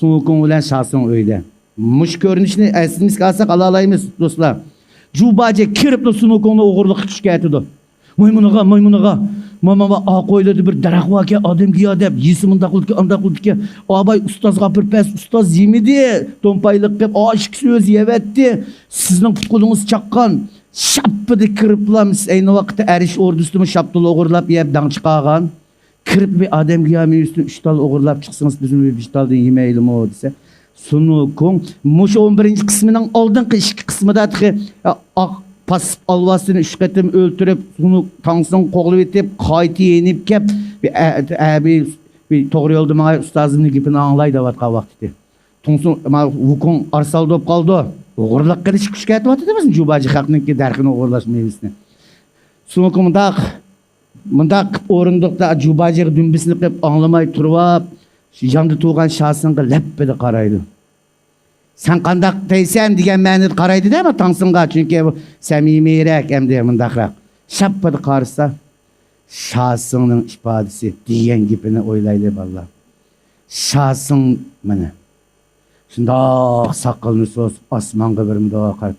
Sunukun bilen Şahsın öyde. Muş görünüşünü esimiz kalsak alalayımız dostlar. Jubaje kirip de Sunukunu oğurluk şikayetidir. Maymunaga. Mama koyladı bir darak var ki adam giya dep. Yisiminde kıldı ki. Abay ustazga bir pes ustaz yemedi. Tompaylık dep aşık söz yevetti. Sizin futbolunuz çakkan. Şapıdı kiriplamız. Aynı vakitte eriş ordusunu şaptılı oğurlap yep dan çıkagan. Kirip bir adam giya mi üstü 3 tal oğurlap çıksınız bizim bir 5 taldan yemeyelim o dese. Sunukun muş 11. kısmının aldığın işki kısmında pas alvasını 3 ketim öldürüp sunu tansın qoğlu etip kayti yenip kep bir toğru yolda bana ustazımın gipini anlaydı vatka vakti. Tonsun vukun arsal dop kaldı. Oğurlak kere şikayet vatı demesin Jubacı hakkının ki derkin oğurlaşmayısını. Sunukun mındak orundukta Jubacı dümbisini kep anlamay turvap yandı tuğan Şahsın leppede karaydı. Sen kandak deysen diyen məni qaraydı değil mi Tansınğa? Çünkü səmimiyirək hem de mındaqraq. Şappadı qarısa Şahsının ifadesi diyen gibini oylaydı valla. Şahsın məni. Şunda saqqalını sos asman qıvırımda qarp.